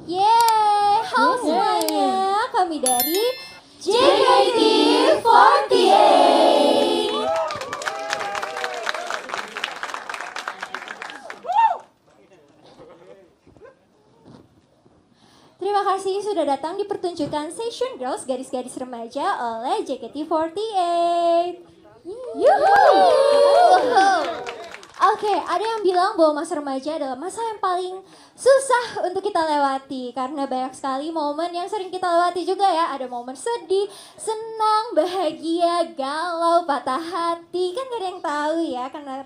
Yeay, halo semuanya, kami dari JKT48. Terima kasih sudah datang di pertunjukan Session Girls Gadis-Gadis Remaja oleh JKT48. Oke, ada yang bilang bahwa masa remaja adalah masa yang paling susah untuk kita lewati. Karena banyak sekali momen yang sering kita lewati juga ya. Ada momen sedih, senang, bahagia, galau, patah hati. Kan gak ada yang tahu ya, karena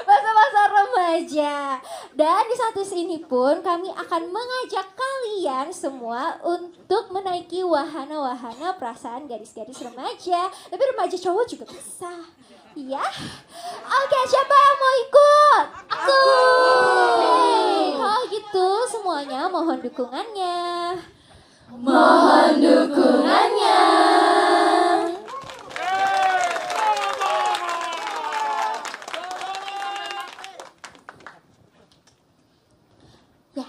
masa-masa remaja. Dan di satu sini pun kami akan mengajak kalian semua untuk menaiki wahana-wahana perasaan gadis-gadis remaja. Tapi remaja cowok juga bisa. Ya, oke, siapa yang mau ikut? Aku. Kalau gitu semuanya mohon dukungannya. Mohon dukungannya. Ya,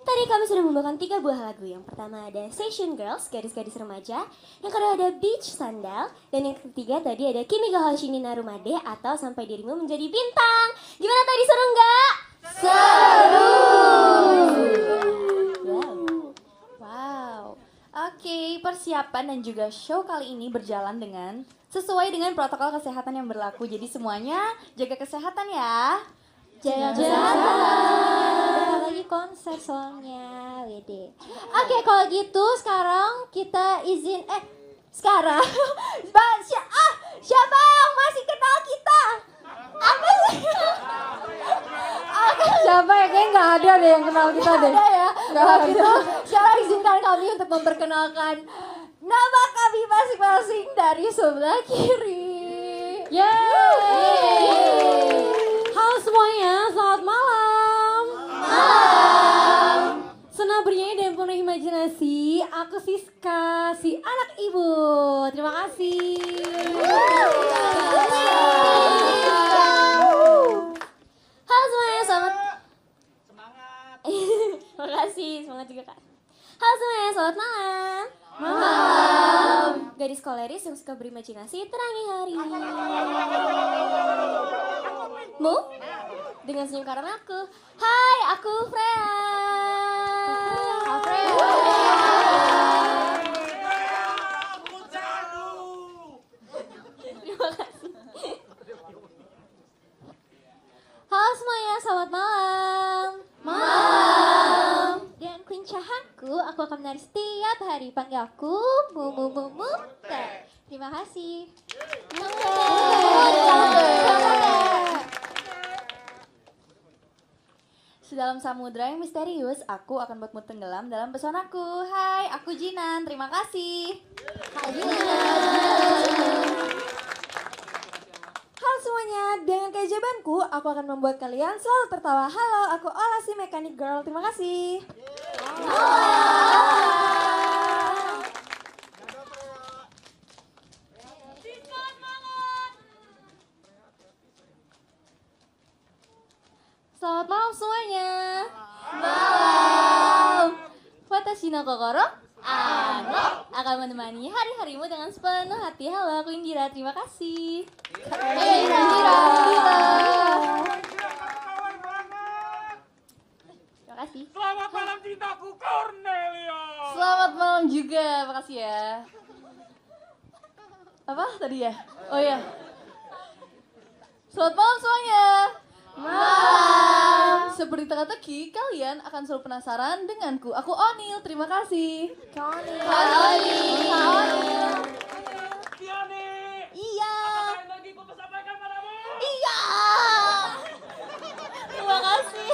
tadi kami sudah membawakan 3 buah lagu. Yang pertama ada Session Girls, Gadis-Gadis Remaja. Yang kedua ada Beach Sandal. Dan yang ketiga tadi ada Kimi ga Hoshi ni Narumade atau Sampai Dirimu Menjadi Bintang. Gimana tadi, seru nggak? Seru! Wow. Oke, persiapan dan juga show kali ini berjalan dengan sesuai dengan protokol kesehatan yang berlaku. Jadi semuanya jaga kesehatan ya. Jaga kesehatan. Bentar lagi konser soalnya, wede. Oke, kalau gitu sekarang kita izin sekarang siapa yang masih kenal kita? Apa sih? Siapa ya? Kayaknya nggak ada deh yang kenal kita deh. Ada ya? Nggak Kalau ada. gitu sekarang izinkan kami untuk memperkenalkan nama kami masing-masing dari sebelah kiri. Yeay! Halo semuanya, selamat malam. Malam. Senang bernyanyi dan penuh imajinasi. Aku Siska, si anak ibu. Terima kasih. Halo semuanya, selamat. Semangat. Terima kasih, semangat juga Kak. Halo semuanya, selamat malam. Malam. Gadis koleris yang suka berimajinasi terangi hari. Mu? Dengan senyum karena aku. Hai, aku Freya. Terima kasih. Halo semuanya, selamat malam. Malam. Dengan kuncahanku, aku akan menari setiap hari. Panggil aku Mu. Terima kasih. Sedalam samudra yang misterius, aku akan buatmu tenggelam dalam pesonaku. Hai, aku Jinan. Terima kasih. Hai Jinan. Halo semuanya, dengan keajaibanku, aku akan membuat kalian selalu tertawa. Halo, aku Ola si Mechanic Girl. Terima kasih. Selamat malam semuanya. Malam. Watashi no kokoro Ano akan menemani hari-harimu dengan sepenuh hati. Halo, aku Indira. Terima kasih. Hey, Indira. Terima kasih. Selamat malam cintaku Cornelia. Selamat malam juga, makasih ya. Apa tadi ya? Oh ya. Selamat malam semuanya. Malam. Seperti teka-teki, kalian akan selalu penasaran denganku. Aku Onil, terima kasih. Onil. Tiani. Iya. Apa yang lagi ku sampaikan padamu? Iya. Terima kasih.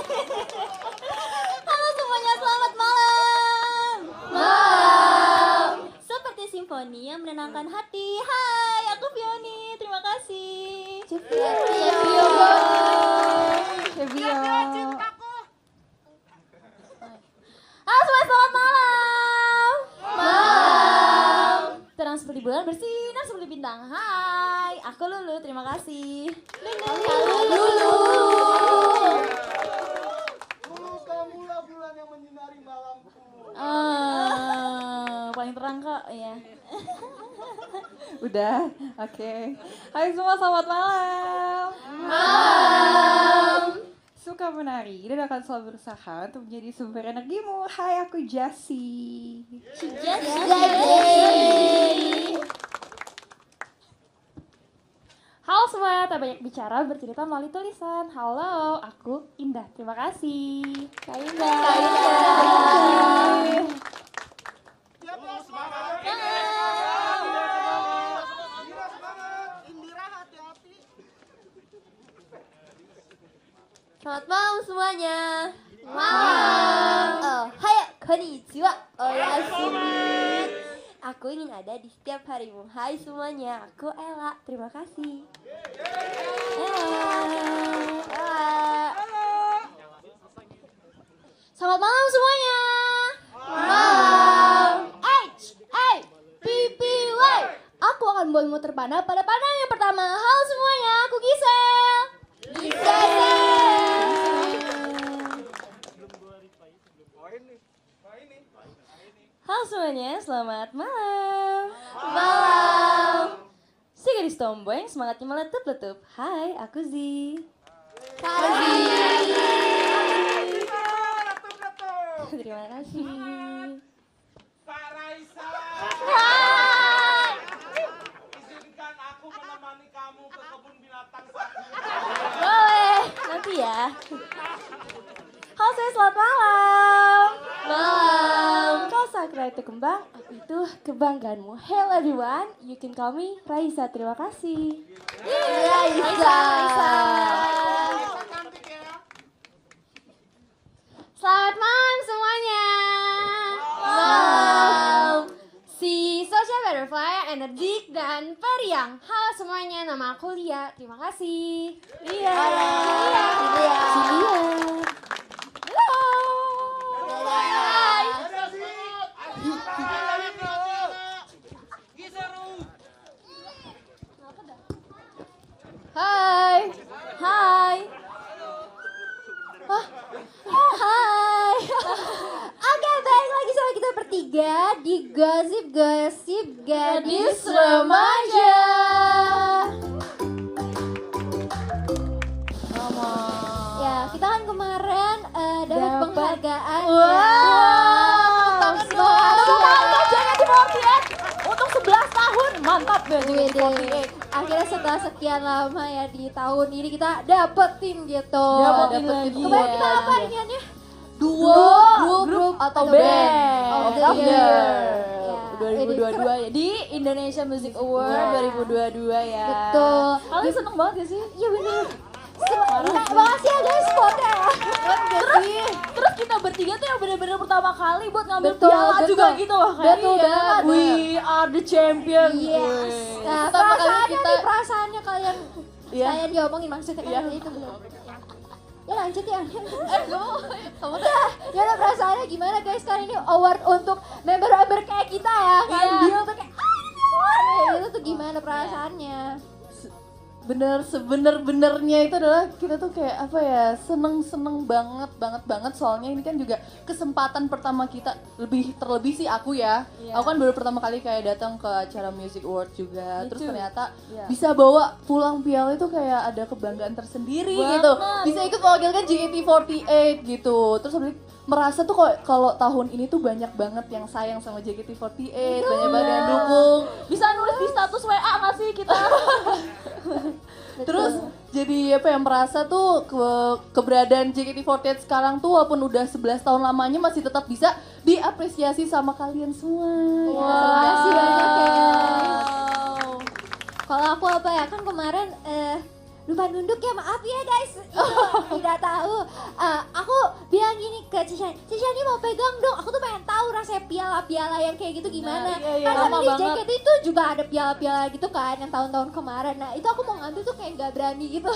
Halo semuanya, selamat malam. Malam. Seperti simfoni yang menenangkan hati. Hai, aku Fioni. Terima kasih. Halo semuanya, selamat malam. Malam. Terang seperti bulan, bersinar seperti bintang. Hai, aku Lulu. Terima kasih. Lulu. Lulu kamulah bulan yang menyinari terang kok, ya. Udah, oke. Hai semua, selamat malam. Suka menari dan akan selalu berusaha untuk menjadi sumber energimu. Hai, aku Jassi. Halo semua, tak banyak bicara, bercerita melalui tulisan. Halo, aku Indah. Terima kasih. Kak Indah. Selamat malam semuanya. Malam. Oh, hai, konnichiwa. Oyasumi. Aku ingin ada di setiap harimu. Hai semuanya, aku Ella. Terima kasih. Ella. Selamat malam semuanya. Malam. PPY. Aku akan membuatmu terpana pada pandangan yang pertama. Halo semuanya, aku Gisel. Halo semuanya, selamat malam. Malam. Si gadis tomboy yang semangatnya meletup-letup. Hai, aku Zi. Terima kasih. Kak Raisa. Izinkan aku menemani kamu ke kebun binatang Sakura. Boleh, nanti ya. Halo, saya selamat malam. Malam. Kalau Sakura itu kembang, aku itu kebanggaanmu. Hello everyone, you can call me Raisa. Terima kasih. Raisa. Selamat malam semuanya. Malam. Si Social Butterfly energik dan periang. Halo semuanya, nama aku Lia. Terima kasih. Iya. Lia. Hai. Hai. Hai. Oke, balik lagi sama kita bertiga di Gosip Gadis Remaja. Ya, kita kan kemarin dapat penghargaan. Untuk 11 tahun, mantap deh Wede. Akhirnya setelah sekian lama ya di tahun ini kita dapetin gitu. Dapetin lagi. Kemarin kita Ya. apa iniannya? Grup atau band of the of the year. year. Ya, 2022 ya di Indonesia Music Award 2022 ya. Betul. Kalian seneng banget ya sih? Iya bener. Makasih ya guys spotnya ya. Terus kita bertiga tuh yang bener-bener pertama kali buat ngambil Betul, piala betul. juga gitu loh kayak. Betul banget. We are the champion. Yes. Nah, Pertama kali perasaannya kita nih, perasaannya kalian Iya. saya diomongin maksudnya kan Iya. itu belum. Ya lanjut ya. Kamu tuh ya udah perasaannya gimana guys, kali ini award untuk member-member kayak kita ya. Kan Iya. dia tuh kayak award. Itu tuh gimana perasaannya? Sebener-benernya itu adalah kita tuh kayak apa ya, seneng banget soalnya ini kan juga kesempatan pertama kita, terlebih sih aku ya. Iya. Aku kan baru pertama kali kayak datang ke acara Music Award juga. Me Terus too. ternyata Iya. bisa bawa pulang piala itu kayak ada kebanggaan tersendiri Banget. gitu. Bisa ikut mewakilkan JKT48 gitu. Terus habis itu merasa tuh kalau tahun ini tuh banyak banget yang sayang sama JKT48, banyak banget yang dukung. Bisa nulis di status WA nggak sih kita? Terus jadi apa yang merasa tuh keberadaan JKT48 sekarang tuh walaupun udah 11 tahun lamanya masih tetap bisa diapresiasi sama kalian semua. Terima kasih banyak ya. Wow. Kalau aku apa ya, kan kemarin lupa nunduk ya, maaf ya guys, itu tidak tahu. Aku bilang gini ke Cisyani mau pegang dong, aku tuh pengen tahu rasanya piala-piala yang kayak gitu gimana. Iya, Kan lama di banget. JKT itu juga ada piala-piala gitu kan yang tahun-tahun kemarin. Nah itu aku mau ngambil tuh kayak nggak berani gitu.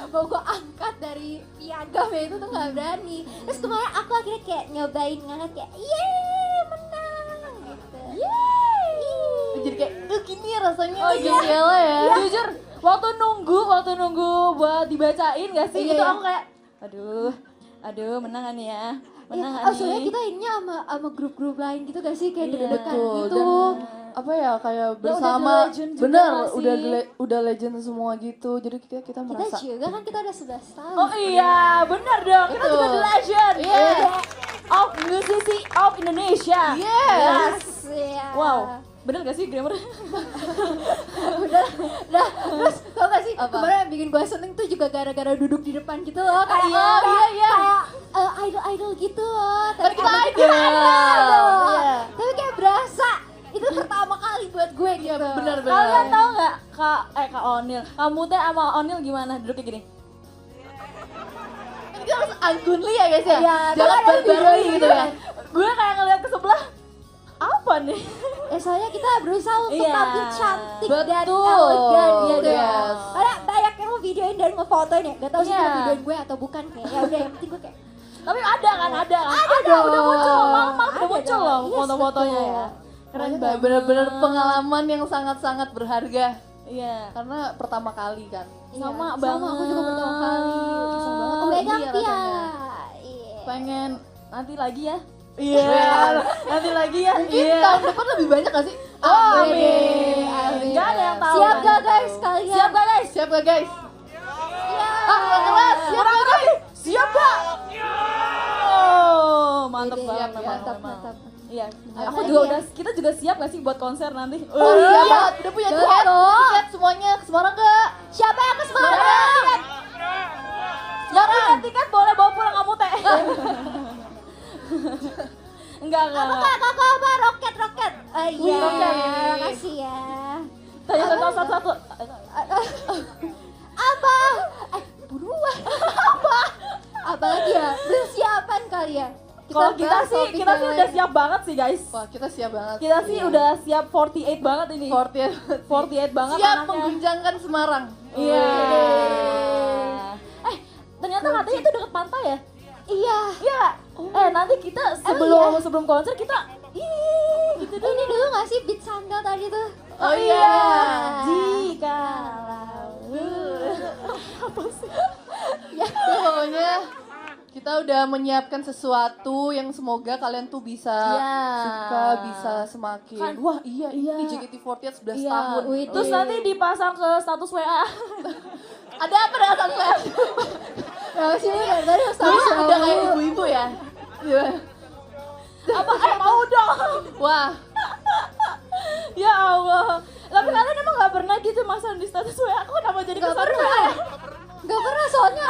Mau gue angkat dari piagamnya itu tuh nggak berani. Terus kemarin aku akhirnya kayak nyobain ngangkat kayak yeay menang gitu. Jadi kayak gini rasanya. Oh gini ya. Jujur, waktu nunggu buat dibacain gak sih? Iya, Itu iya. aku kayak, aduh, Aduh, menang nih ya. Menang Iya, nih. soalnya kita ininya sama grup-grup lain gitu gak sih kayak Iya. deg-degan Betul, gitu. dan apa ya kayak udah bersama legend juga bener nggak sih? udah legend semua gitu, jadi kita Kita merasa juga kan kita udah 11 tahun. Oh iya, benar dong. Kita juga Betul. the legend. Iya. Of musisi of Indonesia. yes. Iya. Wow. Bener gak sih grammar? Nah, terus tau gak sih Apa? kemarin yang bikin gue seneng tuh juga gara-gara duduk di depan gitu loh kayak Iya, kayak idol-idol gitu loh. Kan kita sama idol. Iya. Tapi kayak berasa itu pertama kali buat gue gitu. Bener. Kalian tahu nggak Kak Onil? Kamu teh sama Onil gimana duduknya gini? Kan kita harus anggun ya guys ya, Iya, jangan kan ada barbar videonya gitu ya. Gue kayak ngeliat ke sebelah. Apa nih? Soalnya kita berusaha untuk Iya. tampil cantik dan Betul. elegan gitu. Yes. Karena banyak yang mau videoin dan ngefotoin ya. Gak tau sih Iya. mau videoin gue atau bukan kayak. Ya udah yang penting gue kayak Tapi ada kan? Ada dong. udah muncul. Malam-malam udah Ada muncul dong. loh Yes, foto-fotonya betul. ya. Keren Pokoknya banget. bener-bener pengalaman yang sangat-sangat berharga Iya. karena pertama kali kan. Sama Iya, banget. Sama aku juga pertama kali. Sama banget. Oh, Iya, Megang Pia. rasanya. Iya. Pengen nanti lagi ya. Iya, nanti lagi ya. Mungkin tahun depan lebih banyak gak sih? Oh, Amin. amin. Gak ada yang tahu. Siap kan. gak guys kalian? Siap gak guys? Siap gak guys? Iya. Kelas, siap gak guys? Siap gak? Oh, mantep Iya, banget. mantap, memang. mantap. Iya, Iya. aku juga udah, kita juga siap gak sih buat konser nanti? Oh iya banget, udah punya Udah tiket, dong. tiket semuanya ke Semarang gak? Siapa yang ke Semarang? Yang punya tiket boleh bawa pulang kamu teh. Enggak. Kakak apa? Roket. Iya. Roket. Makasih ya. Tanya satu-satu. Apa? Buruan. Apa lagi ya? Persiapan kali ya. Kalau kita bahas sih, topik kita yang sih lain. udah siap banget sih guys. Wah kita siap banget. Kita sih udah siap 48 banget ini. 48 banget Siap anaknya. mengguncangkan Semarang. Iya. Ternyata katanya itu deket pantai ya? Iya. Iya. Nanti kita sebelum konser kita gitu dulu. Ini dulu gak sih beat sandal tadi tuh? Oh iya. Jika Ya pokoknya kita udah menyiapkan sesuatu yang semoga kalian tuh bisa Iya. suka, bisa semakin. Kan- Wah iya Iya. ini JKT48 11 Iya. tahun. Terus nanti dipasang ke status WA. Ada apa dengan status WA? Nah, sini dari tadi Udah kayak ibu-ibu ya. Iya. Apa mau dong? Wah, Ya Allah. Tapi kalian emang gak pernah gitu masang di status WA? Aku kenapa jadi Gak kesan pernah. WA? Gak pernah soalnya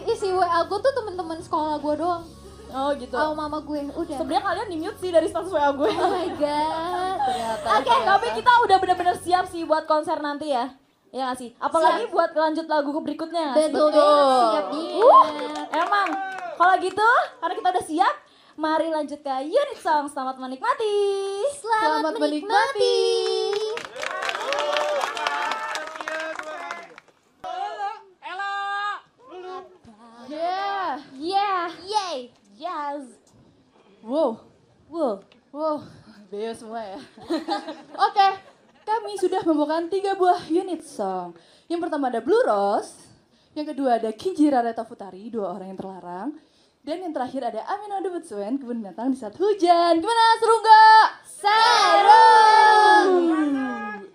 isi WA gue tuh temen-temen sekolah gue doang. Oh gitu. Sama mama gue, udah. Sebenarnya kalian di-mute sih dari status WA gue. Oh my god. ternyata. Oke, tapi kita udah bener-bener siap sih buat konser nanti ya. Ya gak sih? Apalagi buat lanjut lagu berikutnya gak sih? Betul banget, siap banget. Emang, kalau gitu, karena kita udah siap, mari lanjut ke unit song. Selamat menikmati. Selamat menikmati. Yeah. Yeah. Yay. Yes. Wow. Wow. Wow, beo semua ya. Oke, kami sudah membawakan 3 buah unit song. Yang pertama ada Blue Rose, yang kedua ada Kinjira Reta Futari, 2 orang yang terlarang, dan yang terakhir ada Amino The Butsuen, kebun binatang di saat hujan. Gimana, seru nggak? Seru.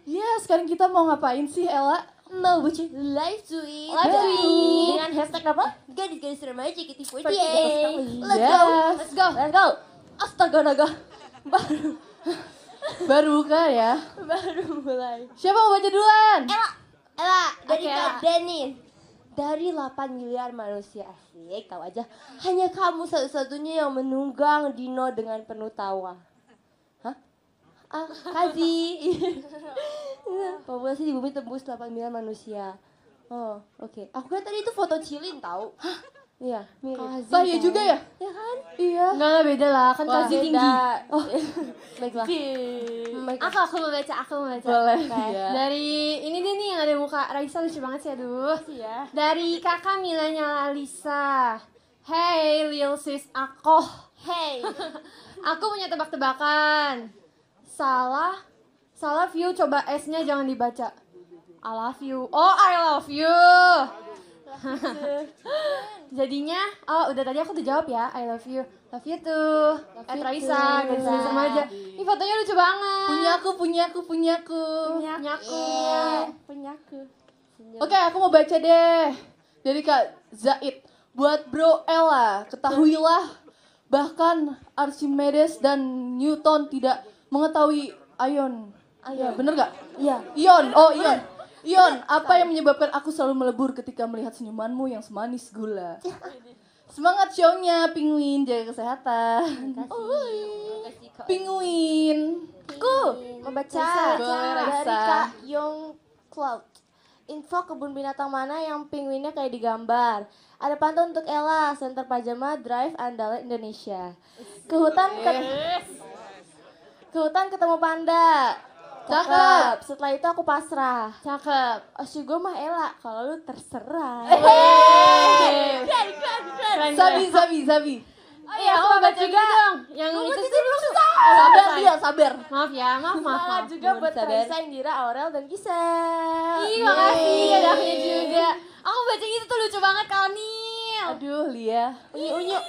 Ya, sekarang kita mau ngapain sih, Ella? Mau bucin live tweet. Live tweet. Dengan hashtag apa? Gadis-gadis remaja JKT48. Yes. Let's go. Let's go. Let's go. Astaga naga. Baru buka ya. Baru mulai. Siapa mau baca duluan? Ella, dari Oke, Kak Ella. Denis. Dari 8 miliar manusia asik, tahu aja. Hanya kamu satu-satunya yang menunggang Dino dengan penuh tawa. Hah? Kazi. Populasi di bumi tembus 8 miliar manusia. Oh, oke. Aku kan tadi itu foto Cilin tahu. Iya, mirip. Saya juga ya? Ya kan? Iya. Enggak beda lah, kan Wah, Kazi tinggi. Oh, baiklah. Baiklah. Aku mau baca, Boleh. Oke. Ya. Dari ini dia nih yang ada muka Raisa lucu banget sih, aduh. Ya. Dari kakak Milanya Alisa. Hey Lil Sis Akoh. Hey. Aku punya tebak-tebakan. Salah view, coba S-nya jangan dibaca. I love you. Oh, I love you. Jadinya, udah tadi aku udah jawab ya, I love you. Love you too. Raisa, gadis remaja. Ini fotonya lucu banget. Punyaku. Punyaku. Oke, aku mau baca deh dari Kak Zaid. Buat Bro Ella, ketahuilah bahkan Archimedes dan Newton tidak mengetahui ion. Ya, bener gak? Iya. Ion. Ion, apa yang menyebabkan aku selalu melebur ketika melihat senyumanmu yang semanis gula? Semangat show-nya, Penguin, jaga kesehatan. Penguin. Aku membaca Boleh, dari Raisa. Kak Young Cloud. Info kebun binatang mana yang penguinnya kayak digambar. Ada pantun untuk Ella, Center Pajama Drive Andalan Indonesia. Ke hutan ketemu panda. Cakep. Setelah itu aku pasrah. Cakep. Gue mah Ella, kalau lu terserah. Sabi. Oh iya, aku mau baca juga dong. Yang itu Sabar. Maaf ya, maaf. Semangat juga buat Raisa, Indira, Aurel, dan Gisel. Ih, makasih ada akhirnya juga. Aku baca itu tuh lucu banget, Kak Anil. Aduh, Lia. Unyu.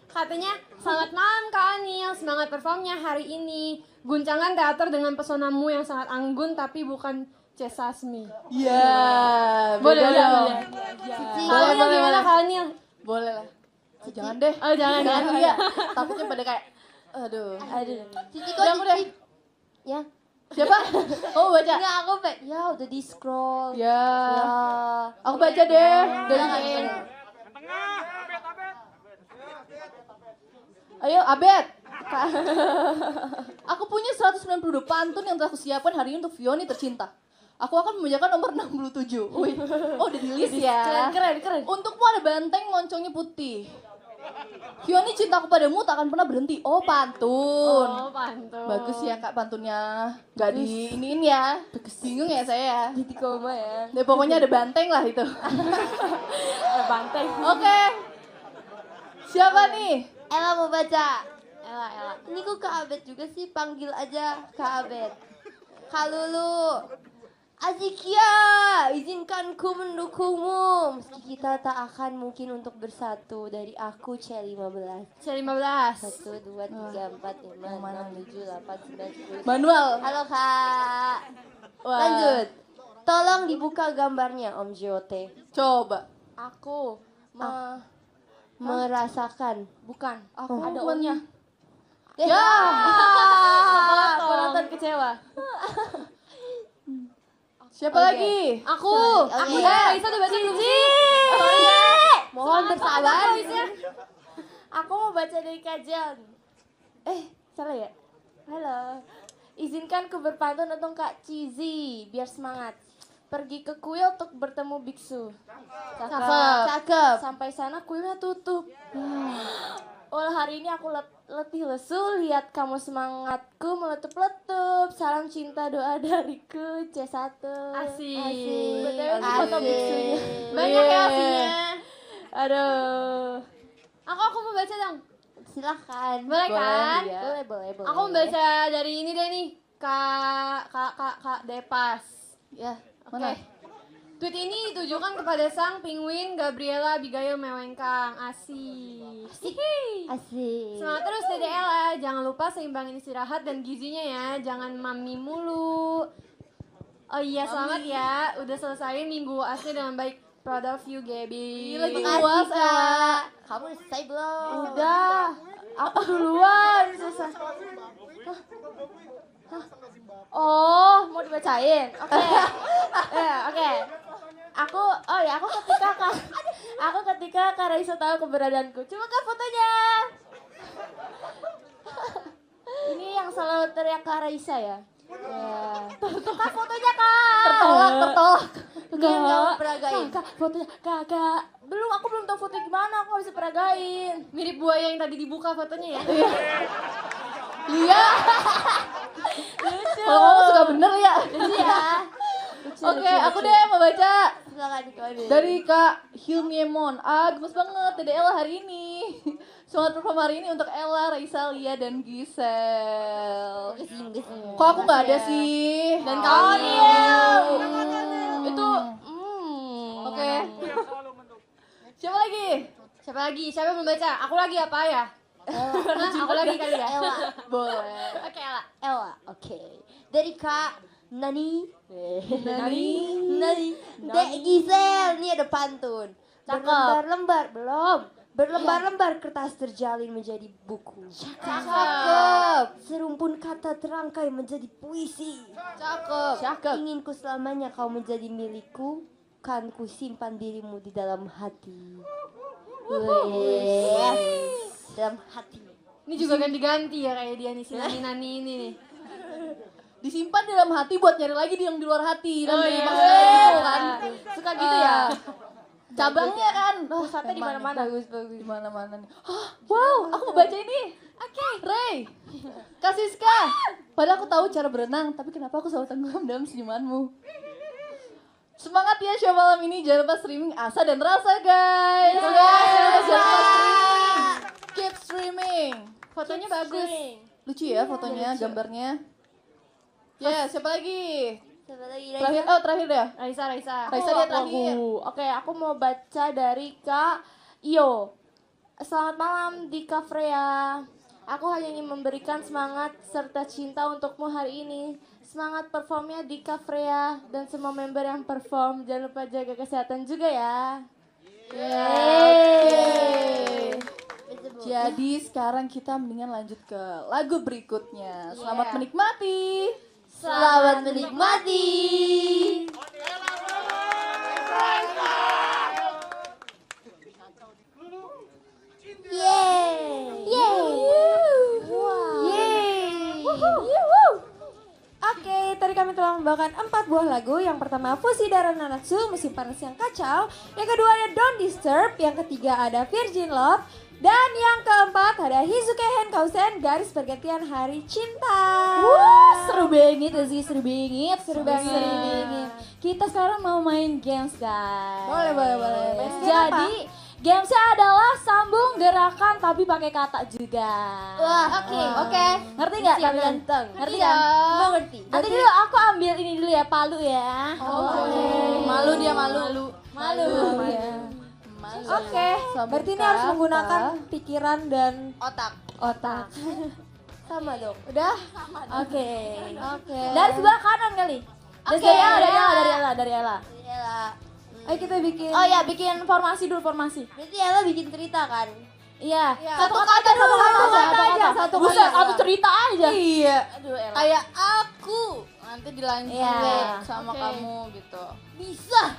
Katanya, selamat malam Kak Anil, semangat performnya hari ini. Guncangan teater dengan pesonamu yang sangat anggun tapi bukan cesasmi. Ya, Boleh beda ya? dong. Kak Anil gimana Kak Anil? Boleh lah. Jangan deh. Oh jangan. Lia. Takutnya pada kayak, aduh. Cici Udah, udah. Ya. Siapa? Oh, baca. Enggak, aku ya udah di scroll. Ya. Aku baca deh. Dari Ayo, Abed. Aku punya 192 pantun yang telah kusiapkan hari ini untuk Vioni tercinta. Aku akan membacakan nomor 67. Wih. Oh, udah di list ya. Keren. Untukmu ada banteng moncongnya putih. Vioni, cintaku padamu tak akan pernah berhenti. Oh, pantun. Oh pantun. Bagus ya Kak pantunnya. Gak di iniin ya. Bingung ya saya. Di koma ya. Nah, pokoknya ada banteng lah itu. Banteng. Oke. Siapa nih? Ella mau baca. Ella. Ini kok Kak Abed juga sih, panggil aja Kak Abed. Kak Lulu. Azikia, izinkan ku mendukungmu. Meski kita tak akan mungkin untuk bersatu. Dari aku C15. C15. 1, 2, 3, 4, 5, 6, 7, 8, 9, 10. Manual. Halo Kak. Wah. Lanjut. Tolong dibuka gambarnya Om Jote. Coba. Aku merasakan. Bukan. Aku ada men- O-nya. Ya. Penonton kecewa. Siapa Oke. lagi? Aku Oke. Raisa udah baca belum sih? Mohon bersabar. Raisa. Aku mau baca dari kajian. Salah ya? Halo. Izinkan ku berpantun untuk Kak Cizi biar semangat. Pergi ke kuil untuk bertemu biksu. Cakep. Sampai sana kuilnya tutup. Hari ini aku letih lesu lihat kamu semangatku meletup-letup. Salam cinta doa dariku C1. Asik. BTW itu foto biksunya. Banyak ya aslinya. Aduh. Aku mau baca dong. Silahkan. Boleh kan? ya. Boleh. Aku mau baca dari ini deh nih. Kak Depas. Ya, Oke. mana? Tweet ini ditujukan kepada sang penguin Gabriela Abigail Mewengkang. Asik. Asik. Semangat terus Dede Ella. Jangan lupa seimbangin istirahat dan gizinya ya. Jangan mami mulu. Oh iya, selamat ya. Udah selesai minggu asli dengan baik. Proud of you, Gaby. Lagi Makasih, uas, Kak. Kamu udah selesai belum? Udah. Aku duluan. Selesai. Oh, mau dibacain? Oke. Oke. Aku ketika Kak Raisa tahu keberadaanku. Coba Kak fotonya. Ini yang selalu teriak Kak Raisa ya? Ya. Kak fotonya Kak. Tertolak. Enggak peragain. Kak fotonya Kakak. Aku belum tahu fotonya gimana. Aku gak bisa peragain. Mirip buaya yang tadi dibuka fotonya ya. Lia. Kalau ngomong suka bener ya. Iya. Oke, aku deh mau baca. Silakan dikodein. Dari Kak Hilmiemon. Gemes banget Dede Ella hari ini. Semangat perform hari ini untuk Ella, Raisa, Lia, dan Gisel. Kok aku gak ada sih? Dan Kak Kak Anil. Itu. Oke. Siapa lagi? Siapa lagi? Siapa yang belum baca? Aku lagi apa ya? Aku lagi kali ya? Ella. Boleh. Oke, Ella. Ella, oke. Dari Kak Nani. Nani. Dek Gisel, ini ada pantun. Cakep. Berlembar-lembar, belum. Berlembar-lembar kertas terjalin menjadi buku. Cakep. Serumpun kata terangkai menjadi puisi. Cakep. Inginku selamanya kau menjadi milikku, kan ku simpan dirimu di dalam hati. Wes. Dalam hati. Ini juga ganti-ganti ya kayak dia nih, si Nani-Nani ini nih. Disimpan di dalam hati buat nyari lagi yang di luar hati. Oh Nanti iya. maksudnya gitu kan. Suka gitu ya? Cabangnya kan. Pusatnya di mana-mana. Bagus. Di mana-mana nih. Wow, aku mau baca ini. Oke. Ray. Kak Siska. Padahal aku tahu cara berenang, tapi kenapa aku selalu tenggelam dalam senyumanmu? Semangat ya show malam ini. Jangan lupa streaming Asa dan Rasa, guys. Jangan lupa streaming. Keep streaming. Fotonya bagus. Lucu ya fotonya, gambarnya. Ya, siapa lagi? Siapa lagi? Terakhir deh. Raisa. Raisa dia terakhir. Oke, aku mau baca dari Kak Iyo. Selamat malam di Kak Freya. Aku hanya ingin memberikan semangat serta cinta untukmu hari ini. Semangat performnya di Kak Freya dan semua member yang perform. Jangan lupa jaga kesehatan juga ya. Yeay. Jadi sekarang kita mendingan lanjut ke lagu berikutnya. Selamat menikmati. Selamat menikmati. Oke, tadi kami telah membawakan 4 buah lagu. Yang pertama Fushidara Nanatsu, Musim Panas yang Kacau. Yang kedua ada Don't Disturb. Yang ketiga ada Virgin Love. Dan yang keempat ada Hizuke Henkausen, Garis Pergantian Hari Cinta. Seru banget sih, seru banget. Kita sekarang mau main games, guys. Boleh. Jadi, gamesnya adalah sambung gerakan tapi pakai kata juga. Wah, oke. Ngerti nggak Siap, kalian? ganteng. Ngerti Ngerti kan? dong. Mau ngerti. Nanti dulu aku ambil ini dulu ya, palu ya. Oke. Malu dia malu. Ya. Oke, berarti ini harus menggunakan pikiran dan otak. Sama dong. Udah? Oke. Dari sebelah kanan kali. Dari Ella. Ayo kita bikin. Oh ya, bikin formasi dulu, formasi. Berarti Ella bikin cerita kan? Iya. Satu kata dulu, satu kata aja. Buset, satu cerita aja. Iya. Aduh, Ella. Kayak aku nanti dilanjut Iya. sama kamu gitu. Bisa.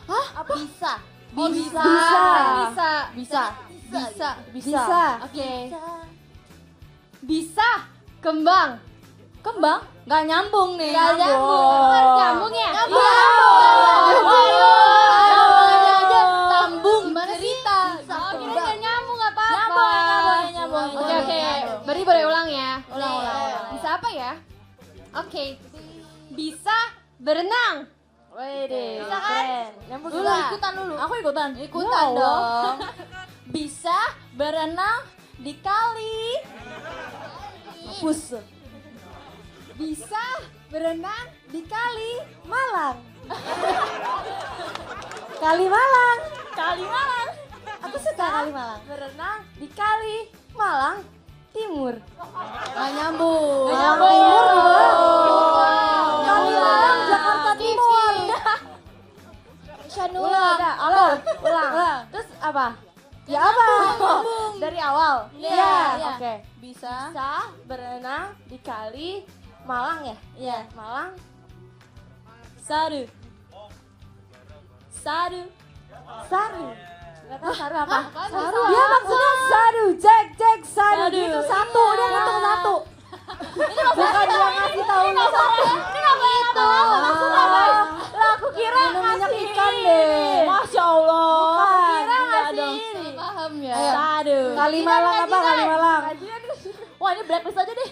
Hah? Apa? Bisa. Bisa. Oke. Bisa. Kembang. Nggak nyambung nih. Nggak nyambung. Harus nyambung ya? Sambung Cerita. Oh, kira nggak nyambung nggak apa-apa. Nyambung. Oke. Berarti boleh ulang ya? Ulang. Bisa apa ya? Oke. Bisa berenang. Wede. Bisa kan? Nyambung Dulu, juga. ikutan dulu. Aku ikutan. Ikutan dong. Bisa berenang di kali. Bisa berenang di kali Malang. Kali Malang. Aku suka kali Malang. Berenang di kali Malang Timur. Nggak nyambung. Timur. Kali Malang Jakarta Timur. Ulang. Terus apa? Ya apa? Dari awal. Iya. Oke. Bisa. Bisa berenang di kali Malang ya? Iya. Malang. Saru. Gak tau saru apa? Saru. Dia maksudnya saru. Jack saru. Dia itu satu. Dia ngitung satu. Ini bukan dia ngasih tahu lu satu. Ini ngapain itu? Lah aku kira ngasih ikan deh. Masya Allah. Aku kira ngasih ini. Paham ya? Saru. Kali Malang apa? Kali Malang. Wah ini blacklist aja deh.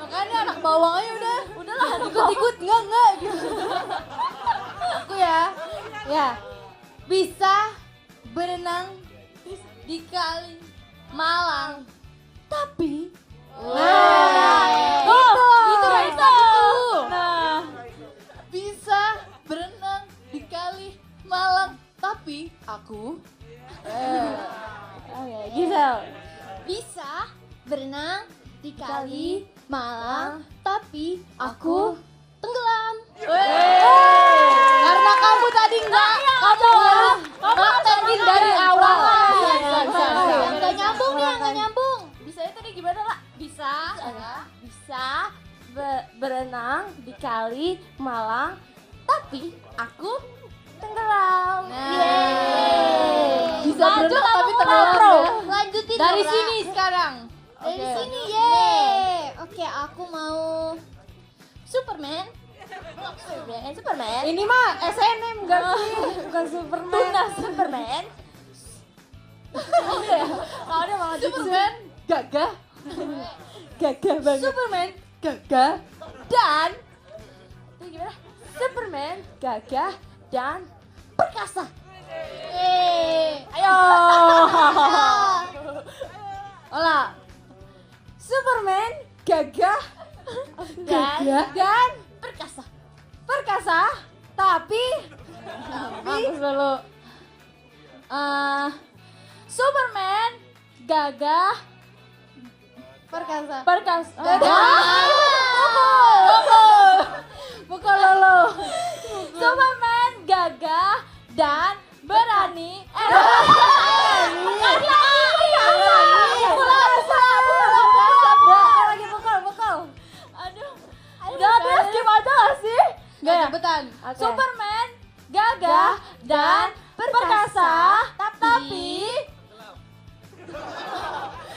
Makanya anak bawang aja udah. Udahlah. Ikut enggak gitu. Aku ya. Ya. Bisa berenang di kali Malang. Tapi bisa berenang di kali Malang. Tapi Aku Gisel. Bisa berenang di kali malang, tapi aku tenggelam. karena kamu tadi enggak Tadi dari awal. Yang gak nyambung nih, yang gak nyambung. Bisanya tadi gimana lah? Bisa berenang di kali Malang, tapi aku tenggelam. bisa berenang tapi tenggelam. Lanjutin Dari Nora. sini sekarang. Dari sini, yeay. Oke, aku mau Superman. Superman. Ini mah SNM enggak sih? Bukan Superman. Superman. Kalau dia malah Superman gagah. Gagah banget. Superman Gagah. dan itu gimana? Superman gagah dan perkasa. Ayo. Olah. Superman gagah dan perkasa. Perkasa, tapi mampus dulu. Superman gagah Perkasa. Pukul lulu. Superman gagah dan berani. Pukul. Aduh. Jangan dia skip aja gak sih? Enggak cepetan. Superman gagah dan perkasa, tapi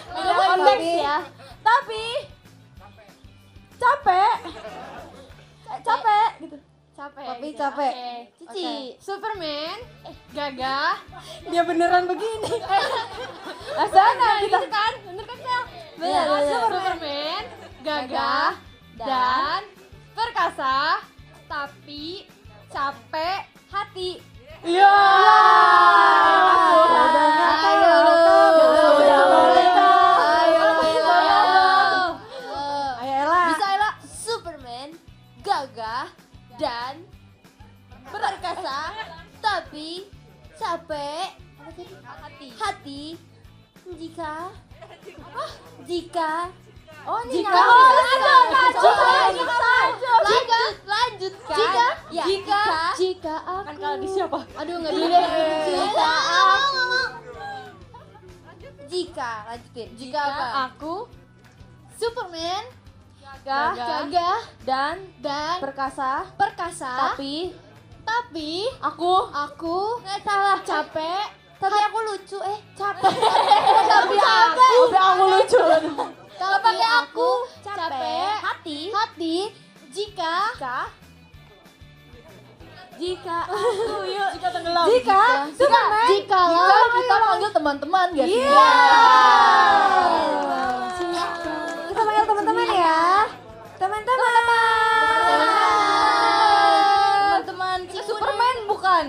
ada konteks ya. Tapi capek gitu. Tapi capek. Cici. Superman gagah. Dia beneran begini. Asana kita. Kan? Bener kan, Sel? Bener. Superman gagah dan perkasa tapi capek hati. Iya. Bisa Ella. Superman gagah dan perkasa tapi capek hati jika lanjutkan jika aku kan kalau di siapa Aduh, nggak bisa deh. jika aku Superman gagah dan perkasa tapi aku nggak salah capek tapi aku lucu capek tapi aku lucu tapi aku capek hati jika aku yuk tenggelam Superman Jika kita panggil teman-teman gak sih? kita panggil teman-teman ya teman-teman Superman bukan?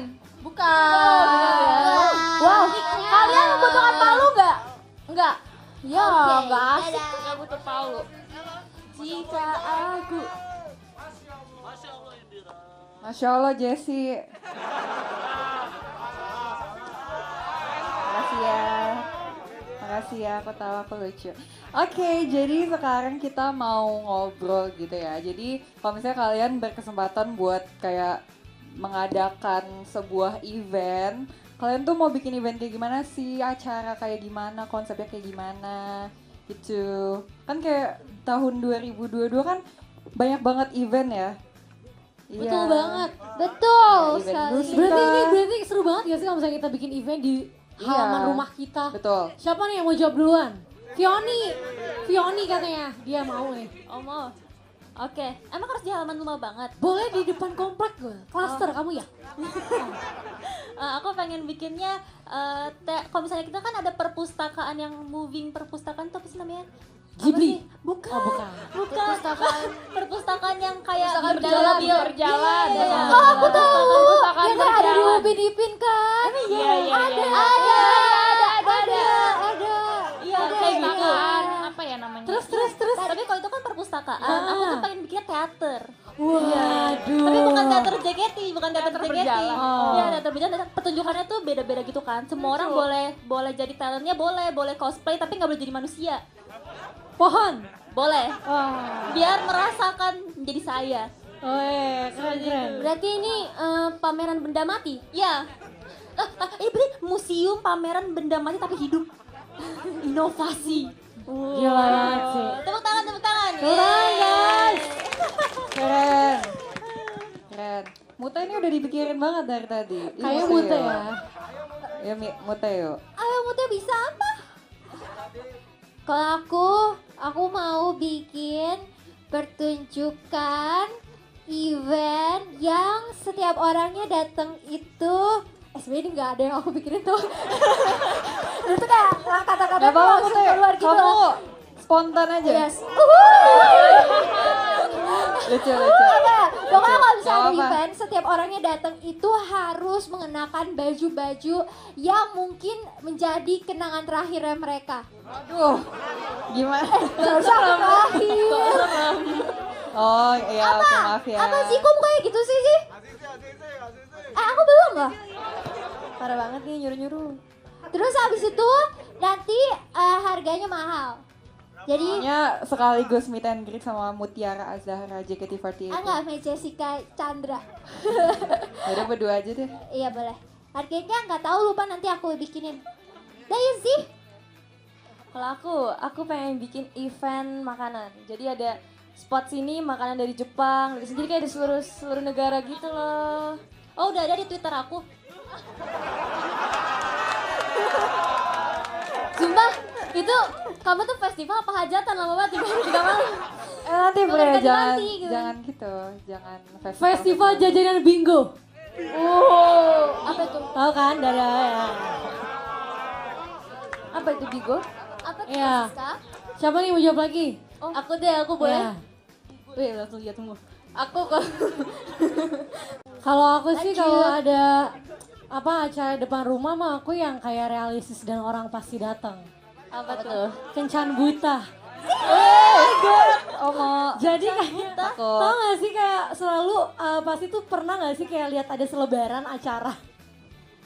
wow kalian membutuhkan palu enggak ya Oke, enggak asik dadah. enggak butuh palu jika aku Masya Allah Jessie. Makasih ya, aku tahu aku lucu. Oke, jadi sekarang kita mau ngobrol gitu ya. Jadi kalau misalnya kalian berkesempatan buat kayak mengadakan sebuah event, kalian tuh mau bikin event kayak gimana sih? Acara kayak gimana? Konsepnya kayak gimana? Gitu. Kan kayak tahun 2022 kan banyak banget event ya. betul banget betul Event sekali musik. Berarti seru banget gak sih kalau misalnya kita bikin event di halaman Iya. rumah kita? Betul. Siapa nih yang mau jawab duluan? Fioni katanya, dia mau nih. oh mau oke emang harus di halaman rumah banget Boleh di depan komplek gue, cluster kamu ya? aku pengen bikinnya kalau misalnya kita kan ada perpustakaan yang moving perpustakaan itu apa sih namanya? Ghibli? Bukan. Oh bukan. Perpustakaan yang kayak berjalan. Iya. oh aku tahu Perpustakaan yang kayak ada di berjalan. Upin Ipin kan Iya. ada Iya kayak gitu. Apa ya namanya? Terus. Tapi kalau itu kan perpustakaan, aku tuh pengen bikin teater. Waduh. Tapi bukan teater JKT, bukan teater JKT. berjalan. Iya, teater berjalan. Pertunjukannya tuh beda-beda gitu kan. Semua orang boleh jadi talentnya, boleh cosplay tapi nggak boleh jadi manusia. Pohon. Boleh. Oh. Biar merasakan menjadi saya. Keren. Berarti ini pameran benda mati? Ya. Berarti museum pameran benda mati tapi hidup. Inovasi. Gila banget sih. Tepuk tangan. Keren guys. Keren. Muta ini udah dipikirin banget dari tadi. Kayak Bisa Muta yuk. ya. Ya Muta yuk. Ayo Muta bisa apa? Kalau aku mau bikin pertunjukan event yang setiap orangnya datang itu sebenarnya nggak ada yang aku pikirin tuh. Itu kayak kata-kata Gak apa-apa langsung Muta yuk. keluar gitu Kamu loh. spontan aja. Yes. Lucu. Pokoknya kalau bisa ada Gak apa-apa. event, setiap orangnya datang itu harus mengenakan baju-baju yang mungkin menjadi kenangan terakhirnya mereka. Aduh. Gimana? Gak usah terakhir. Oh iya, oke maaf ya. Apa sih kok mukanya gitu sih? Aku belum loh. Parah banget nih nyuruh-nyuruh. Terus habis itu nanti harganya mahal. Jadi Pokoknya sekaligus meet and greet sama Mutiara Azahra JKT48. enggak sama Jessica Chandra. Udah berdua aja deh. Iya boleh. Harganya nggak tahu, lupa, nanti aku bikinin. Dah sih. Kalau aku pengen bikin event makanan. Jadi ada spot sini makanan dari Jepang, dari sini kayak di seluruh negara gitu loh. Oh, udah ada di Twitter aku. Sumpah, itu kamu tuh festival apa hajatan lama banget 3 malam. Nanti Bukan boleh ganti-ganti gitu. jangan gitu, jangan Festival jajanan bingo. Apa itu? Tahu kan dari ya. Apa itu Bigo? Apa tuh Iya. Siska? Siapa nih mau jawab lagi? Aku deh, aku boleh. Ya. Wih, langsung lihat tunggu. Aku kok. Kalau aku sih kalau ada acara depan rumah mah aku yang kayak realistis dan orang pasti datang. Apa tuh? Kencan buta. Oh mau Jadi kayak takut. tau gak sih kayak selalu pasti tuh pernah gak sih kayak lihat ada selebaran acara.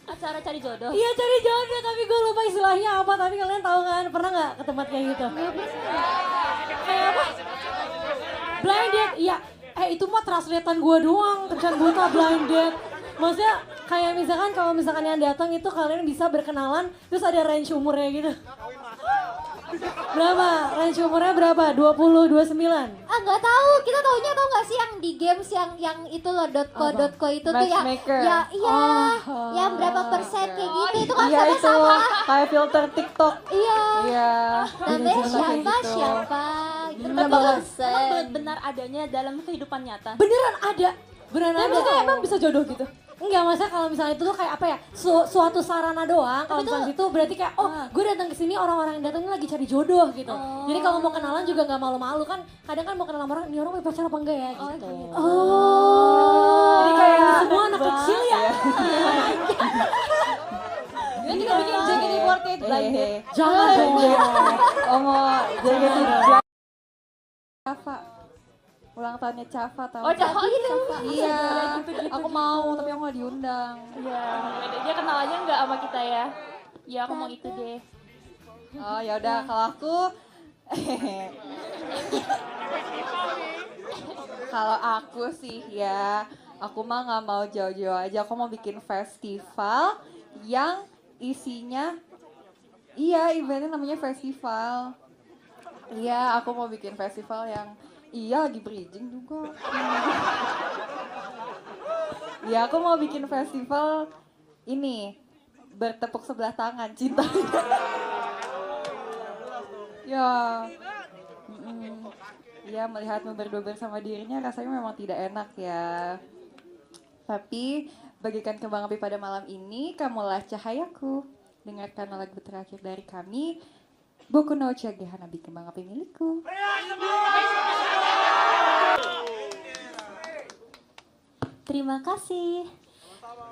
Acara cari jodoh. Iya cari jodoh tapi gue lupa istilahnya apa, tapi kalian tahu kan pernah nggak ke tempat kayak gitu? Kayak apa? Blind date, iya. Itu mah translatean gue doang, kencan buta blind date. Maksudnya kayak misalkan kalau misalkan yang datang itu kalian bisa berkenalan, terus ada range umurnya gitu. Berapa? Range umurnya berapa? 20, 29? Nggak tahu, kita taunya tau nggak sih yang di games yang itu loh .co itu tuh yang Matchmaker. ya iya Oh. yang berapa persen kayak gitu itu kan Iya itu sama-sama. kayak filter TikTok. Iya. Iya. Namanya Kayak siapa gitu. siapa gitu. Emang benar adanya dalam kehidupan nyata. Beneran ada. Beneran Tapi ada. maksudnya emang bisa jodoh gitu? Enggak, maksudnya kalau misalnya itu tuh kayak apa ya, suatu sarana doang. Kalau misalnya itu berarti kayak, oh gue datang ke sini orang-orang yang datang ini lagi cari jodoh gitu. Jadi kalau mau kenalan juga nggak malu-malu kan. Kadang kan mau kenalan sama orang, ini orang punya pacar apa enggak ya gitu. Jadi kayak Semua anak kecil ya. Dia juga bikin JKT48 blind date. Jangan dong. oh mau JKT Cafa. Ulang tahunnya Cafa tau. Oh, Cafa gitu. Iya. Aku mau tapi aku gak diundang. Iya. Dia kenal aja nggak sama kita ya? Ya aku mau itu deh. Oh ya udah kalau aku kalau aku sih ya, aku mah nggak mau jauh-jauh aja. Aku mau bikin festival yang isinya, iya eventnya namanya festival. Iya, aku mau bikin festival yang, iya lagi bridging juga. Ya aku mau bikin festival ini, bertepuk sebelah tangan cintanya. Ya, ya melihatmu berdua bersama dirinya rasanya memang tidak enak ya. Tapi bagikan kembang api pada malam ini, kamulah cahayaku. Dengarkan lagu terakhir dari kami, Boku no Uchage Hanabi, kembang api milikku. Terima kasih.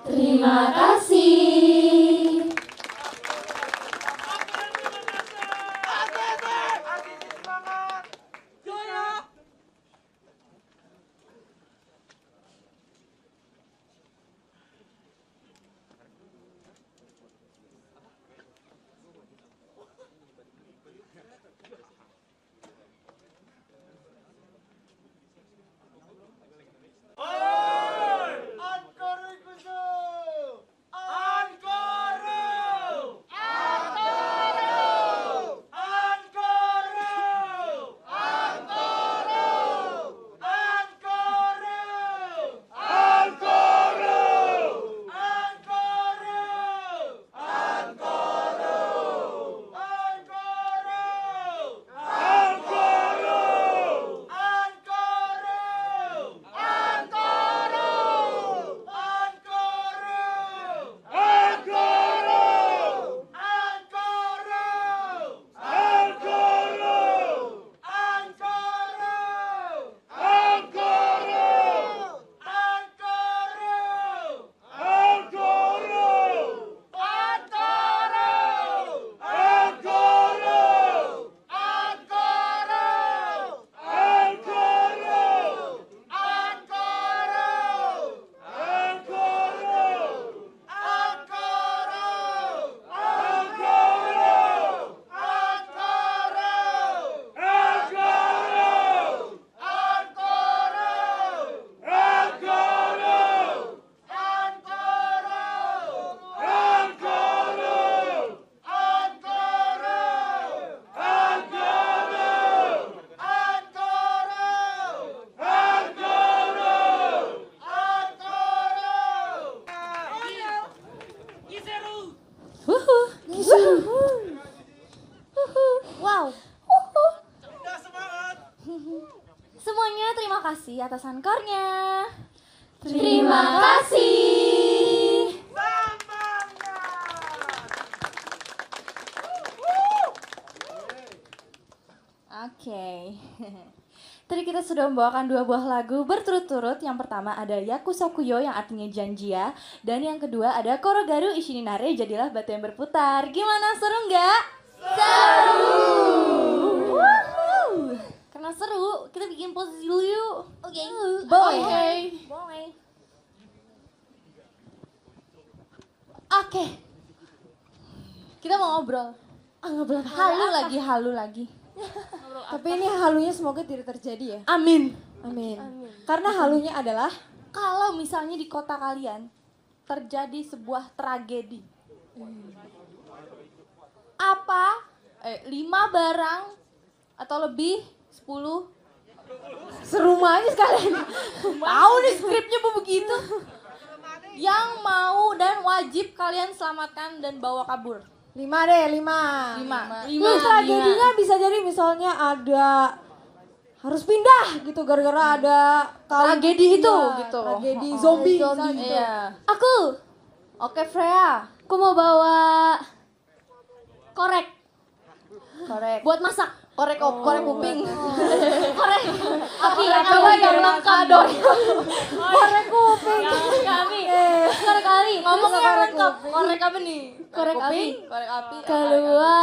Terima kasih. Wow. Udah semangat. Semuanya terima kasih atas ankornya. Terima kasih. Oke. Tadi kita sudah membawakan 2 buah lagu berturut-turut. Yang pertama ada Yakusokuyo yang artinya janji ya. Dan yang kedua ada Korogaru Ishininare, jadilah batu yang berputar. Gimana, seru nggak? Seru! Woohoo! Karena seru, kita bikin posisi dulu yuk. Oke. Boleh. Boleh. Oke. Kita mau ngobrol. Ngobrol halu lagi. Tapi ini halunya semoga tidak terjadi ya. Amin. Amin. Karena halunya adalah Kalau misalnya di kota kalian terjadi sebuah tragedi, apa 5 barang atau lebih 10 serumah aja sekalian. tahu nih skripnya begitu yang mau dan wajib kalian selamatkan dan bawa kabur. 5 deh, 5. Tragedinya bisa jadi misalnya ada harus pindah gitu gara-gara ada Tragedi itu, gitu. Tragedi zombie misalnya gitu. Iya. Aku. Oke, Freya. Aku mau bawa korek buat masak. Korek kuping. Korek api Coba yang lengkap dong. korek kuping. Korek api. Ngomong Terus yang lengkap. Korek apa nih? Korek api. Korek api. Kedua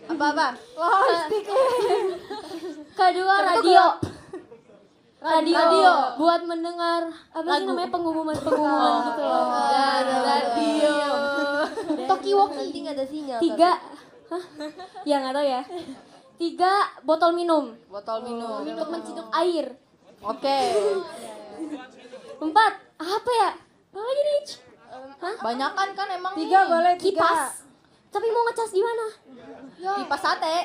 Apa? kedua radio. Radio buat mendengar apa sih namanya pengumuman gitu loh. Radio. Talkie-walkie. Penting ada sinyal. 3 Hah? Ya nggak tahu ya. 3 botol minum Botol minum. untuk menciduk air. Oke. 4 apa ya? Apa lagi nih? Banyakan kan emang 3 nih. boleh 3. Kipas. Tapi mau ngecas di mana? Kipas sate.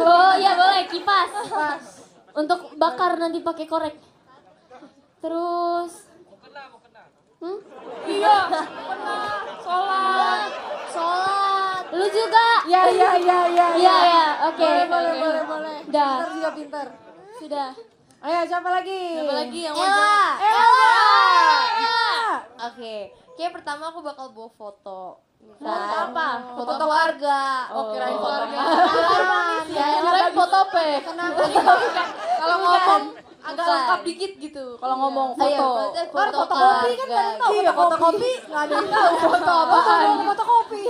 Oh iya boleh kipas. Untuk bakar nanti pakai korek. Terus. Iya. Sholat. Lu juga. Ya. Iya, oke. Boleh. Dah. Pintar juga pintar. Sudah. Ayo siapa lagi? Siapa lagi yang mau Ella. Ella. Oke. Kayak pertama aku bakal bawa foto. Foto apa? Foto keluarga. Oh, kirain foto keluarga. Ya, kirain foto P. Kenapa? Kalau ngomong agak lengkap dikit gitu. Kalau ngomong foto. Fotokopi kan nggak ada yang tahu. Iya, fotokopi nggak ada yang tahu. Foto apaan? Fotokopi.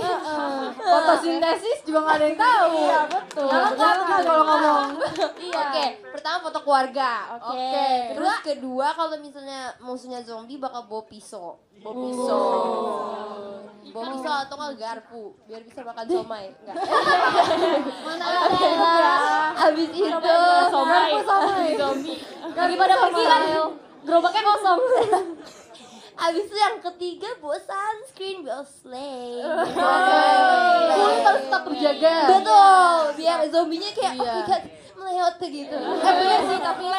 Fotosintesis juga nggak ada yang tahu. Iya, betul. Lengkap gitu kalau ngomong. Iya. Oke, pertama foto keluarga. Oke. Terus kedua kalau misalnya musuhnya zombie bakal bawa pisau. Bawa pisau. Bawa pisau atau nggak garpu biar bisa makan somai. Enggak. Mana ada ya? Habis itu Somai. Zombie. Lagi pada pergi kan? Gerobaknya kosong. Habis itu yang ketiga bawa sunscreen biar slay. Kulit harus tetap terjaga. Betul, biar zombinya kayak Iya. oh my god meleot gitu. Bener sih tapi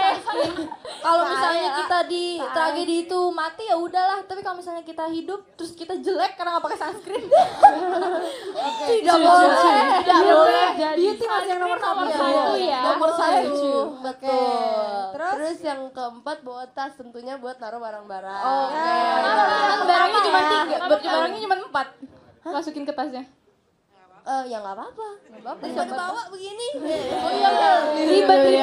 kalau misalnya kita di tragedi itu mati ya udahlah, tapi kalau misalnya kita hidup terus kita jelek karena nggak pakai sunscreen tidak boleh. Beauty masih yang nomor 1 ya. Nomor 1. Betul. Terus? Terus yang keempat bawa tas tentunya buat naruh barang-barang. Oke. Barangnya cuma 3. Barangnya cuma 4. Masukin ke tasnya. Ya nggak apa-apa. Daripada bawa begini. Oh iya ribet.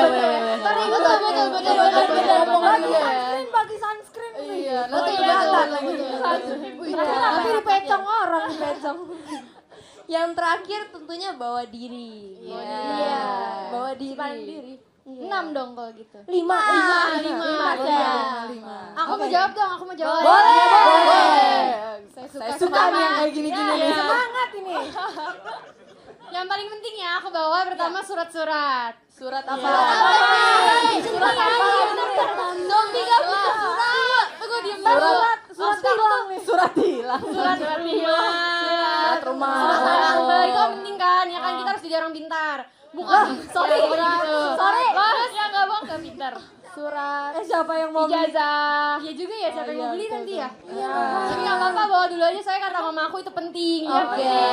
Sunscreen bagi sunscreen. Iya, Nanti iya, kelihatan betul. lagi. Nanti dipecong orang dipecong. Yang terakhir tentunya bawa diri. Iya. Bawa diri. 6 dong kalau gitu. 5. 5. Aku mau jawab dong, aku mau jawab. Boleh. Saya suka nih yang kayak gini-gini nih. Semangat ini. Yang paling penting ya, aku bawa pertama surat-surat. Surat apa? Surat apa? Zombie gak butuh surat. Tunggu diem Surat hilang nih. Surat hilang. Surat Surat rumah. Surat tante, itu kan penting kan, ya kan kita harus jadi orang pintar. Bukan, sorry. Terus ya nggak bohong, nggak pintar. Surat. Siapa yang mau Ijazah. Iya juga ya, siapa yang mau beli nanti ya? Iya. Tapi nggak apa-apa, bawa dulu aja, saya kata mama aku itu penting. Iya, penting.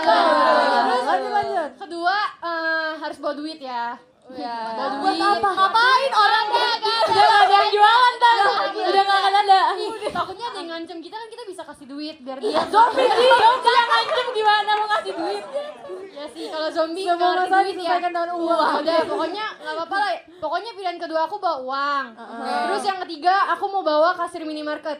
Lanjut. Kedua, harus bawa duit ya. Bawa duit. Buat apa? Ngapain orang Udah gak ada yang jualan kan? Udah gak akan ada. Takutnya ada yang ngancem kita kan kita bisa kasih duit biar dia. Zombie yang ngancem gimana mau ngasih duit? Ya sih kalau zombie Semua nggak ngerti masalah duit ya. diselesaikan dengan uang. Wah, udah pokoknya nggak apa-apa lah. Pokoknya pilihan kedua aku bawa uang. Terus yang ketiga aku mau bawa kasir minimarket.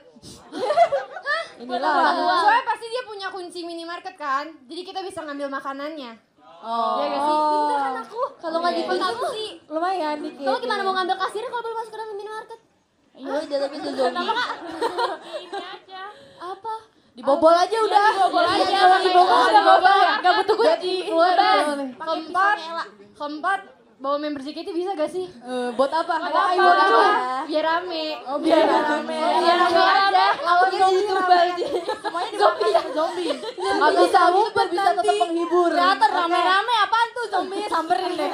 Inilah. Soalnya pasti dia punya kunci minimarket kan. Jadi kita bisa ngambil makanannya. Oh. Iya gak sih? Pintar kan aku. Kalau nggak dikunci, Lumayan dikit. kamu gimana mau ngambil kasirnya kalau belum masuk ke dalam minimarket? Iya, udah tapi itu zombie. Apa? Dibobol aja udah. Dibobol aja. Kalau dibobol udah Dibobol ya. nggak butuh kunci. Keempat, bawa member JKT bisa gak sih? Buat apa? Buat apa? Biar rame. Oh, biar rame. Biar rame aja. Lawannya YouTuber. Semuanya zombie. Zombie. Nggak bisa ngumpet, bisa tetap menghibur. Teater rame-rame apaan tuh zombie samperin deh.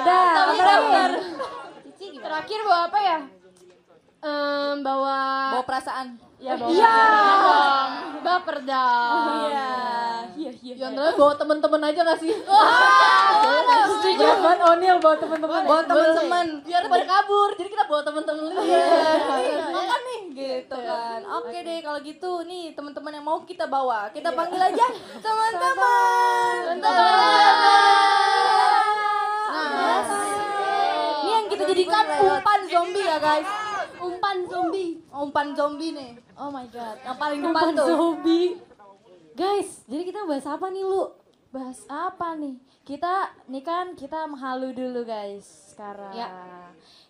Dah, terakhir. Terakhir bawa apa ya? Bawa perasaan. ya bawa perasaan dong. Baper dong. Iya. Yang terakhir bawa temen-temen aja gak sih? Setuju. Buat Onil bawa teman-teman. Bawa temen-temen. Biar pada kabur, jadi kita bawa temen-temen dulu. Makan nih gitu kan. Oke deh kalau gitu nih teman-teman yang mau kita bawa. Kita panggil aja teman-teman. Nah, ini yang kita jadikan umpan zombie ya guys. Umpan zombie nih. Oh my god. Yang paling depan Umpan tuh. zombie. Guys, jadi kita bahas apa nih lu? Bahas apa nih? Kita menghalu dulu guys sekarang. Ya.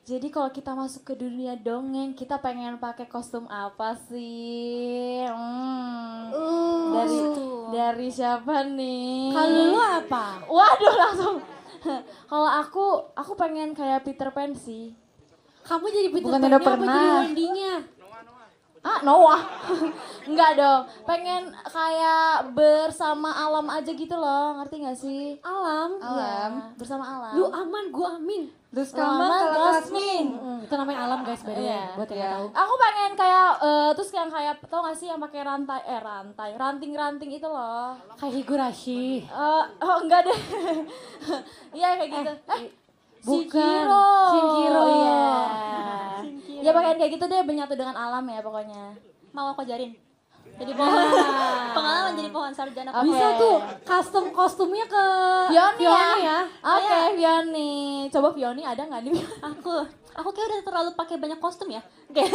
Jadi kalau kita masuk ke dunia dongeng, kita pengen pakai kostum apa sih? Dari siapa nih? Kalau lu apa? Waduh langsung. Kalau aku pengen kayak Peter Pan sih. Kamu jadi Peter Bukan Pan-nya udah apa pernah. jadi Wendy-nya? Noah. Enggak dong. Pengen kayak bersama alam aja gitu loh. Ngerti gak sih? Alam. Iya, bersama alam. Lu aman, gua amin. Terus kamu Kasmin. Itu namanya alam guys, by the way. Iya. Buat yang nggak tahu. Aku pengen kayak terus yang kayak tau gak sih yang pakai ranting-ranting itu loh. Kayak Higurashi. Enggak deh. Iya kayak gitu. Bukan. Shinkiro. Iya. Ya pakaian kayak gitu deh, menyatu dengan alam ya pokoknya. Mau aku ajarin. Jadi pohon. Pengalaman jadi pohon sarjana. Oke. Bisa tuh custom kostumnya ke Fioni ya. Oke, Fioni. Coba Fioni ada nggak nih? Aku kayak udah terlalu pakai banyak kostum ya. Kayak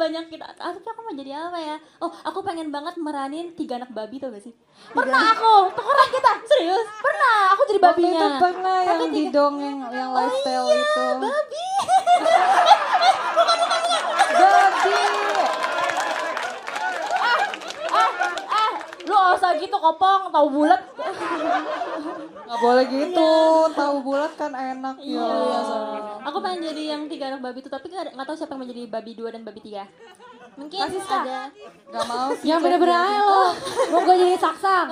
banyak kita. Aku mau jadi apa ya? Oh, aku pengen banget meranin 3 anak babi tau gak sih? Pernah aku, tukeran kita. Serius? Pernah, aku jadi Waktu babinya. itu pernah yang di dongeng yang lifestyle itu. Babi. Babi. Lu gak usah gitu kopong, tahu bulat. Nggak boleh gitu, tahu bulat kan enak ya. Aku pengen jadi yang 3 anak babi itu, tapi nggak tahu siapa yang menjadi babi 2 dan babi 3. Mungkin ada. Nggak mau sih. Yang bener-bener aja lo. Mau gue jadi saksang.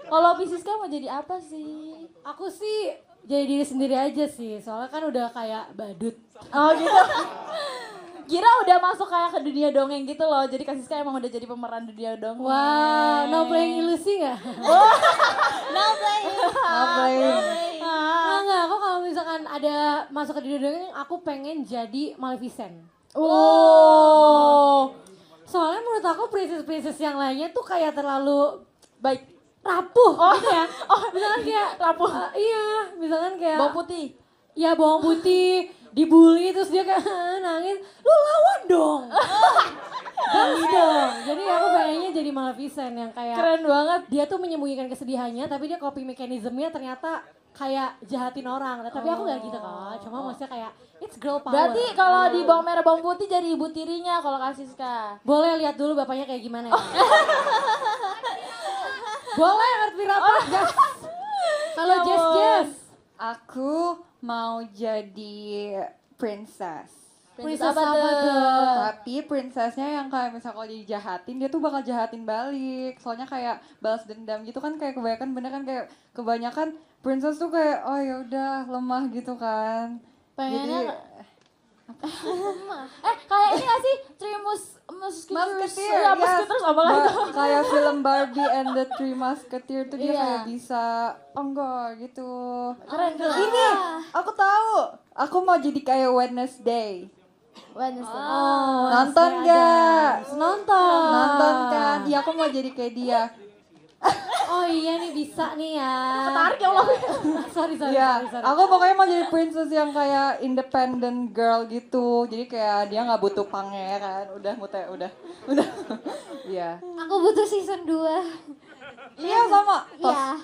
Kalau Pisiska mau jadi apa sih? Aku sih jadi diri sendiri aja sih. Soalnya kan udah kayak badut. Oh gitu. Kira udah masuk kayak ke dunia dongeng gitu loh. Jadi Kak Siska emang udah jadi pemeran dunia dongeng. Wow, no playing ilusi gak? No play. Enggak, aku kalau misalkan ada masuk ke dunia dongeng, aku pengen jadi Maleficent. Oh. Soalnya menurut aku princess-princess yang lainnya tuh kayak terlalu Baik. rapuh gitu ya. Misalkan kayak Rapuh. iya, misalkan kayak Bawang putih. ya bawang putih, dibully terus dia kayak nangis. Lu lawan dong. Bagus dong. Jadi aku pengennya jadi Maleficent yang kayak Keren banget. dia tuh menyembunyikan kesedihannya tapi dia coping mechanism-nya ternyata kayak jahatin orang. Tapi aku gak gitu kok. Cuma maksudnya kayak it's girl power. Berarti kalau di bawang merah bawang putih jadi ibu tirinya kalau Kak Siska. Boleh lihat dulu bapaknya kayak gimana ya. Boleh ngerti apa? Kalau Jess. Aku mau jadi princess. Princess apa tuh? Tapi princessnya yang kayak misal kalau dijahatin dia tuh bakal jahatin balik. Soalnya kayak balas dendam gitu kan kayak kebanyakan bener kan kayak kebanyakan princess tuh kayak oh ya udah lemah gitu kan. Pengennya Jadi kayak ini gak sih? Trimus Musketeers. Iya, Musketeers apa lagi itu? Kayak film Barbie and the Three Musketeers tuh dia Iya. kayak bisa enggak gitu. Keren. Ini aku tahu. Aku mau jadi kayak Wednesday. Wednesday. Nonton gak? Nonton. Nonton kan? Iya aku mau jadi kayak dia. Oh iya nih bisa nih ya. Ketarik ya Allah. sorry. Iya, aku pokoknya mau jadi princess yang kayak independent girl gitu. Jadi kayak dia nggak butuh pangeran. Udah. Iya. Aku butuh season 2. Iya sama. Iya.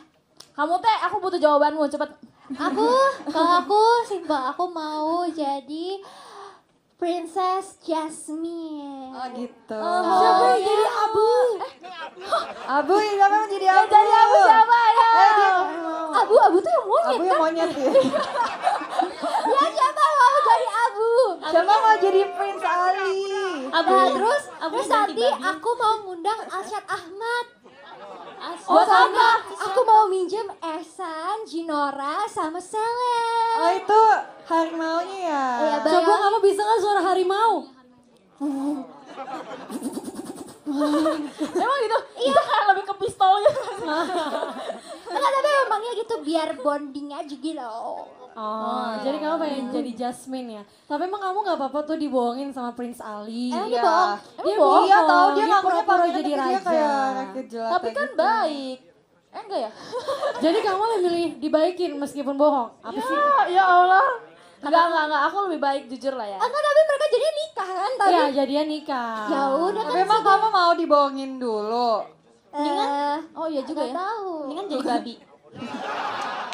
Kamu teh, aku butuh jawabanmu cepet. Kalau aku simpel, aku mau jadi Princess Jasmine. Oh gitu. Siapa yang jadi Abu? Abu, siapa yang jadi Abu? Jadi aku siapa ya? Abu tuh yang monyet. Abu yang monyet ya. Ya siapa mau jadi Abu? Siapa mau jadi Prince Ali? Terus nanti aku mau ngundang Arsyad Ahmad. Sama aku mau minjem Esan, Jinora, sama Seleb. Oh itu harimaunya ya? Iya, Coba kamu bisa nggak suara harimau? Emang gitu? Itu kayak lebih ke pistol gitu. Enggak, tapi emangnya gitu biar bonding aja gitu. Oh, jadi kamu pengen jadi Jasmine ya? Tapi emang kamu nggak apa-apa tuh dibohongin sama Prince Ali? Emang Iya. dia bohong? Dia Iya bohong, tahu dia ngakunya pura-pura pangeran jadi tapi dia raja. kayak rakyat jelata Tapi kan gitu. baik. Enggak ya? Jadi kamu lebih milih dibaikin meskipun bohong? Apa sih? Ya Allah. Enggak. Aku lebih baik jujur lah ya. Enggak, tapi mereka jadi nikah kan tadi. Iya, jadinya nikah. Ya udah Tapi kan emang kamu mau dibohongin dulu? Oh iya juga ya. tahu. Mendingan jadi babi.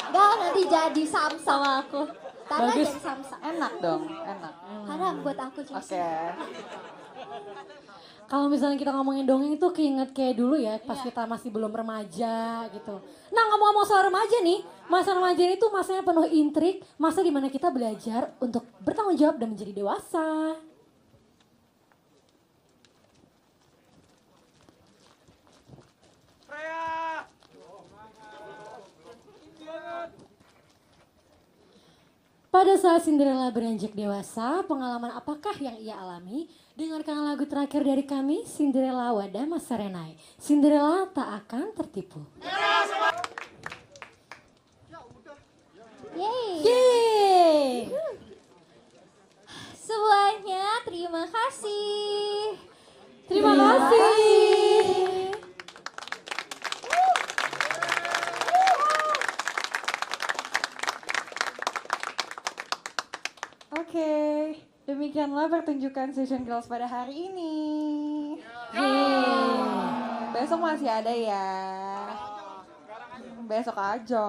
Enggak, nanti jadi samsam. Sama aku. Tanah Bagus. jadi samsam. Enak dong, enak. Haram buat aku Oke. jadi. Kalau misalnya kita ngomongin dongeng itu keinget kayak dulu ya, pas kita masih belum remaja gitu. Nah ngomong-ngomong soal remaja nih, masa remaja itu masanya penuh intrik, masa dimana kita belajar untuk bertanggung jawab dan menjadi dewasa. Freya! Pada saat Cinderella beranjak dewasa, pengalaman apakah yang ia alami? Dengarkan lagu terakhir dari kami, Cinderella Wadah Mas Serenai. Cinderella tak akan tertipu. Yeay. Yeay! Semuanya terima kasih. Terima kasih. Oke, demikianlah pertunjukan Session Girls pada hari ini. Besok masih ada ya. Besok aja.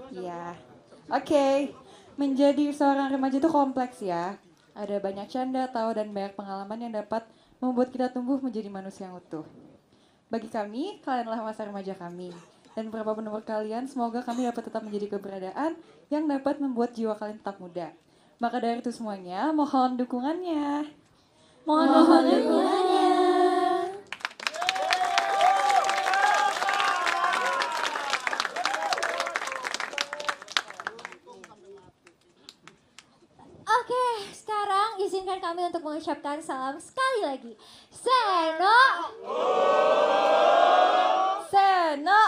Iya. Oke, menjadi seorang remaja itu kompleks ya. Ada banyak canda, tawa, dan banyak pengalaman yang dapat membuat kita tumbuh menjadi manusia yang utuh. Bagi kami, kalianlah masa remaja kami. Dan berapapun umur kalian, semoga kami dapat tetap menjadi keberadaan yang dapat membuat jiwa kalian tetap muda. Maka dari itu semuanya, mohon dukungannya. Mohon dukungannya. Oke, sekarang izinkan kami untuk mengucapkan salam sekali lagi. Seno. Seno.